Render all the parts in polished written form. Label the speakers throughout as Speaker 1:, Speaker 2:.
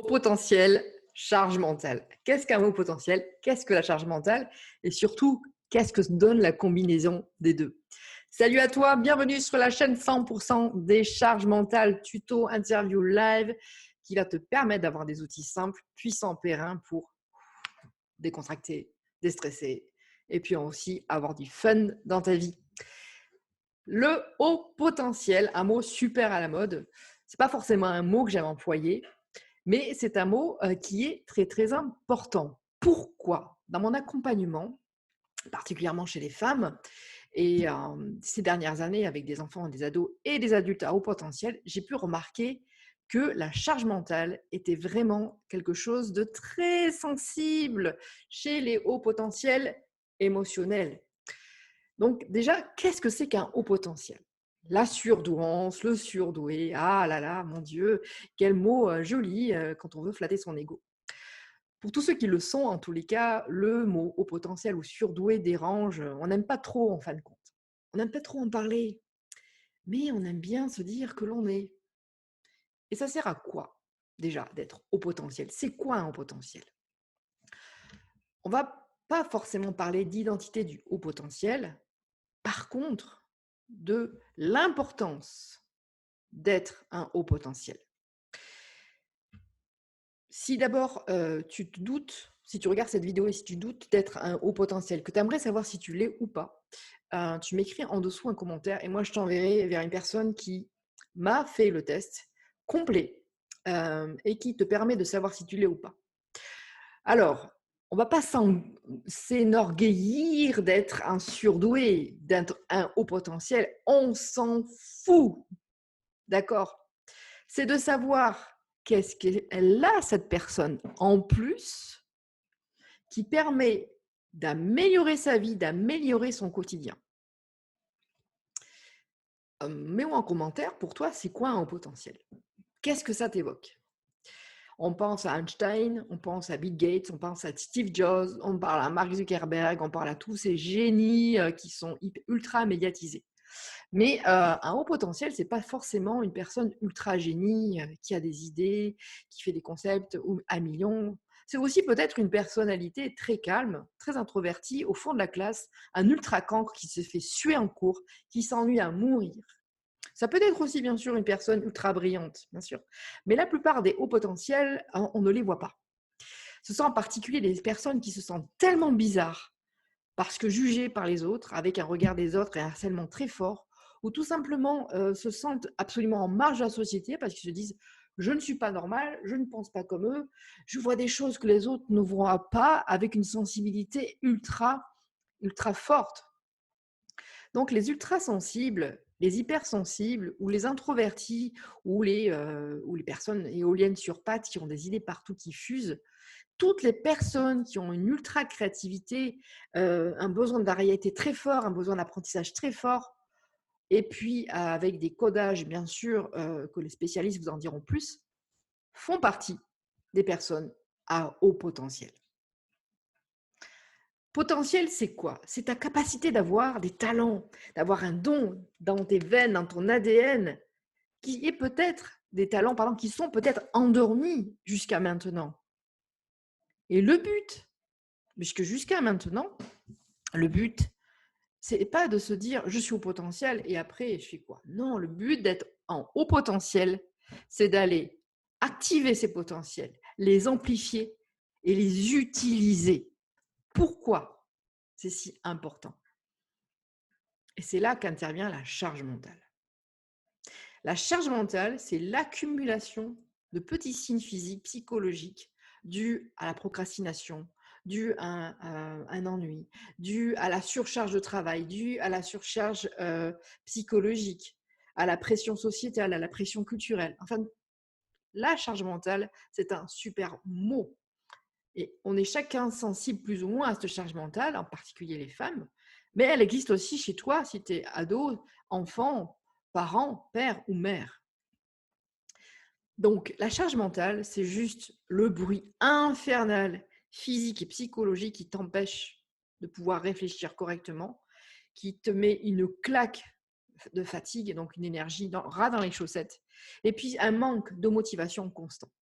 Speaker 1: Potentiel, charge mentale. Qu'est-ce qu'un mot potentiel? Qu'est-ce que la charge mentale? Et surtout, qu'est-ce que donne la combinaison des deux? Salut à toi, bienvenue sur la chaîne 100% des charges mentales, tuto, interview live qui va te permettre d'avoir des outils simples, puissants, périns pour décontracter, déstresser et puis aussi avoir du fun dans ta vie. Le haut potentiel, un mot super à la mode, c'est pas forcément un mot que j'aime employer, mais c'est un mot qui est très, très important. Pourquoi? Dans mon accompagnement, particulièrement chez les femmes, et ces dernières années avec des enfants, des ados et des adultes à haut potentiel, j'ai pu remarquer que la charge mentale était vraiment quelque chose de très sensible chez les hauts potentiels émotionnels. Donc déjà, qu'est-ce que c'est qu'un haut potentiel? La surdouance, le surdoué, ah là là, mon Dieu, quel mot joli quand on veut flatter son ego. Pour tous ceux qui le sont, en tous les cas, le mot haut potentiel ou surdoué dérange. On n'aime pas trop en fin de compte. On n'aime pas trop en parler, mais on aime bien se dire que l'on est. Et ça sert à quoi déjà d'être haut potentiel? C'est quoi un haut potentiel? On va pas forcément parler d'identité du haut potentiel, par contre, de l'importance d'être un haut potentiel. Si d'abord, tu te doutes, si tu regardes cette vidéo et si tu doutes d'être un haut potentiel, que tu aimerais savoir si tu l'es ou pas, tu m'écris en dessous un commentaire et moi je t'enverrai vers une personne qui m'a fait le test complet, et qui te permet de savoir si tu l'es ou pas. Alors, on va pas s'enorgueillir d'être un surdoué, d'être un haut potentiel, on s'en fout, d'accord? C'est de savoir qu'est-ce qu'elle a, cette personne, en plus, qui permet d'améliorer sa vie, d'améliorer son quotidien. Mets-moi en commentaire, pour toi, c'est quoi un haut potentiel? Qu'est-ce que ça t'évoque? On pense à Einstein, on pense à Bill Gates, on pense à Steve Jobs, on parle à Mark Zuckerberg, on parle à tous ces génies qui sont ultra médiatisés. Mais un haut potentiel, c'est pas forcément une personne ultra génie qui a des idées, qui fait des concepts à millions. C'est aussi peut-être une personnalité très calme, très introvertie, au fond de la classe, un ultra cancre qui se fait suer en cours, qui s'ennuie à mourir. Ça peut être aussi, bien sûr, une personne ultra brillante, bien sûr. Mais la plupart des hauts potentiels, on ne les voit pas. Ce sont en particulier des personnes qui se sentent tellement bizarres parce que jugées par les autres, avec un regard des autres et un harcèlement très fort, ou tout simplement se sentent absolument en marge de la société parce qu'ils se disent je ne suis pas normal, je ne pense pas comme eux, je vois des choses que les autres ne voient pas avec une sensibilité ultra, ultra forte. Donc les ultra sensibles, les hypersensibles ou les introvertis ou les personnes éoliennes sur pattes qui ont des idées partout qui fusent, toutes les personnes qui ont une ultra créativité, un besoin de variété très fort, un besoin d'apprentissage très fort, et puis avec des codages bien sûr que les spécialistes vous en diront plus, font partie des personnes à haut potentiel. Potentiel, c'est quoi? C'est ta capacité d'avoir des talents, d'avoir un don dans tes veines, dans ton ADN, qui est peut-être des talents, pardon, qui sont peut-être endormis jusqu'à maintenant. Et le but, puisque jusqu'à maintenant, le but, c'est pas de se dire je suis au potentiel et après je fais quoi? Non, le but d'être en haut potentiel, c'est d'aller activer ces potentiels, les amplifier et les utiliser. Pourquoi c'est si important? Et c'est là qu'intervient la charge mentale. La charge mentale, c'est l'accumulation de petits signes physiques, psychologiques, dus à la procrastination, dus à un ennui, dus à la surcharge de travail, dus à la surcharge psychologique, à la pression sociétale, à la pression culturelle. Enfin, la charge mentale, c'est un super mot. Et on est chacun sensible plus ou moins à cette charge mentale, en particulier les femmes, mais elle existe aussi chez toi si tu es ado, enfant, parent, père ou mère. Donc la charge mentale, c'est juste le bruit infernal, physique et psychologique qui t'empêche de pouvoir réfléchir correctement, qui te met une claque de fatigue, donc une énergie ras dans les chaussettes, et puis un manque de motivation constant.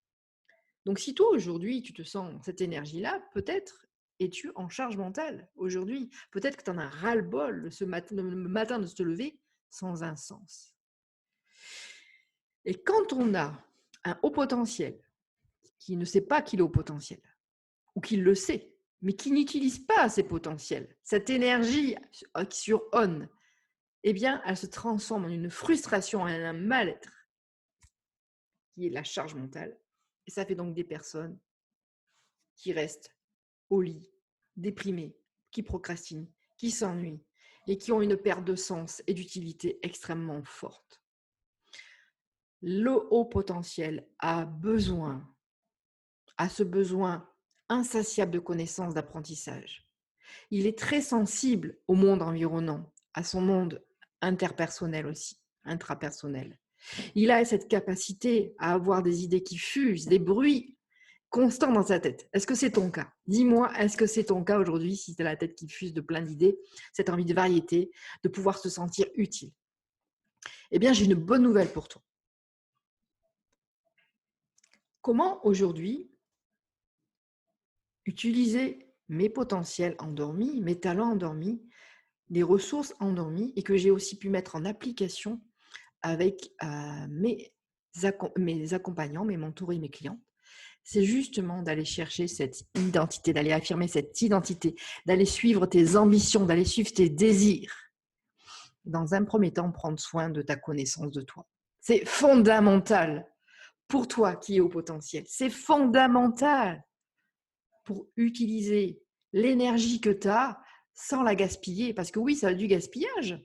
Speaker 1: Donc, si toi, aujourd'hui, tu te sens cette énergie-là, peut-être es-tu en charge mentale aujourd'hui. Peut-être que tu en as ras-le-bol le matin de se lever sans un sens. Et quand on a un haut potentiel qui ne sait pas qu'il est au potentiel, ou qu'il le sait, mais qui n'utilise pas ses potentiels, cette énergie sur on, eh bien, elle se transforme en une frustration, en un mal-être, qui est la charge mentale. Et ça fait donc des personnes qui restent au lit, déprimées, qui procrastinent, qui s'ennuient et qui ont une perte de sens et d'utilité extrêmement forte. Le haut potentiel a ce besoin insatiable de connaissances, d'apprentissage. Il est très sensible au monde environnant, à son monde interpersonnel aussi, intrapersonnel. Il a cette capacité à avoir des idées qui fusent, des bruits constants dans sa tête. Est-ce que c'est ton cas? Dis-moi, est-ce que c'est ton cas aujourd'hui si tu as la tête qui fuse de plein d'idées, cette envie de variété, de pouvoir se sentir utile? Eh bien, j'ai une bonne nouvelle pour toi. Comment aujourd'hui utiliser mes potentiels endormis, mes talents endormis, des ressources endormies et que j'ai aussi pu mettre en application avec mes accompagnants, mes mentorés, mes clients, c'est justement d'aller chercher cette identité, d'aller affirmer cette identité, d'aller suivre tes ambitions, d'aller suivre tes désirs. Dans un premier temps, prendre soin de ta connaissance de toi. C'est fondamental pour toi qui es au potentiel. C'est fondamental pour utiliser l'énergie que tu as sans la gaspiller. Parce que oui, ça a du gaspillage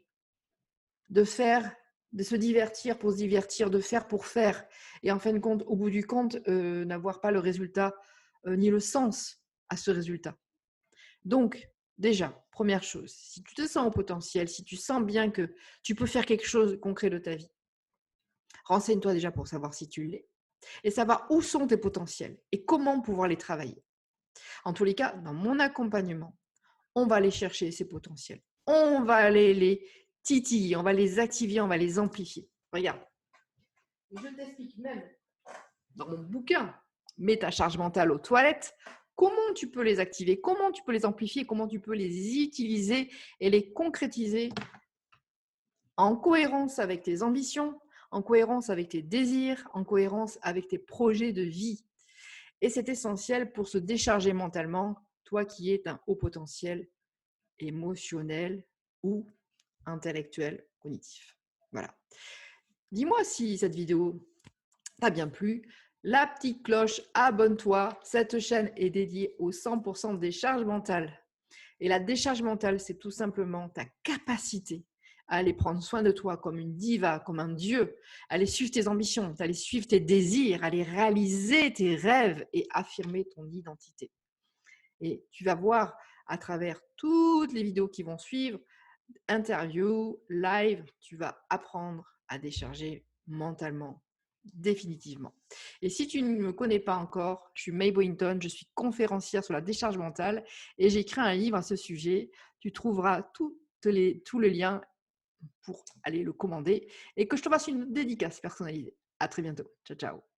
Speaker 1: de faire, de se divertir pour se divertir, de faire pour faire. Et en fin de compte, au bout du compte, n'avoir pas le résultat ni le sens à ce résultat. Donc, déjà, première chose, si tu te sens au potentiel, si tu sens bien que tu peux faire quelque chose de concret de ta vie, renseigne-toi déjà pour savoir si tu l'es et savoir où sont tes potentiels et comment pouvoir les travailler. En tous les cas, dans mon accompagnement, on va aller chercher ces potentiels. On va aller les titiller, on va les activer, on va les amplifier. Regarde, je t'explique même dans mon bouquin, mets ta charge mentale aux toilettes, comment tu peux les activer, comment tu peux les amplifier, comment tu peux les utiliser et les concrétiser en cohérence avec tes ambitions, en cohérence avec tes désirs, en cohérence avec tes projets de vie. Et c'est essentiel pour se décharger mentalement, toi qui es un haut potentiel émotionnel ou intellectuel, cognitif. Voilà. Dis-moi si cette vidéo t'a bien plu. La petite cloche, abonne-toi. Cette chaîne est dédiée aux 100% des charges mentales. Et la décharge mentale, c'est tout simplement ta capacité à aller prendre soin de toi comme une diva, comme un dieu, à aller suivre tes ambitions, à aller suivre tes désirs, à aller réaliser tes rêves et affirmer ton identité. Et tu vas voir à travers toutes les vidéos qui vont suivre, interview, live, tu vas apprendre à décharger mentalement, définitivement. Et si tu ne me connais pas encore, je suis May Boynton, je suis conférencière sur la décharge mentale et j'ai écrit un livre à ce sujet. Tu trouveras tous les liens pour aller le commander et que je te fasse une dédicace personnalisée. À très bientôt. Ciao, ciao.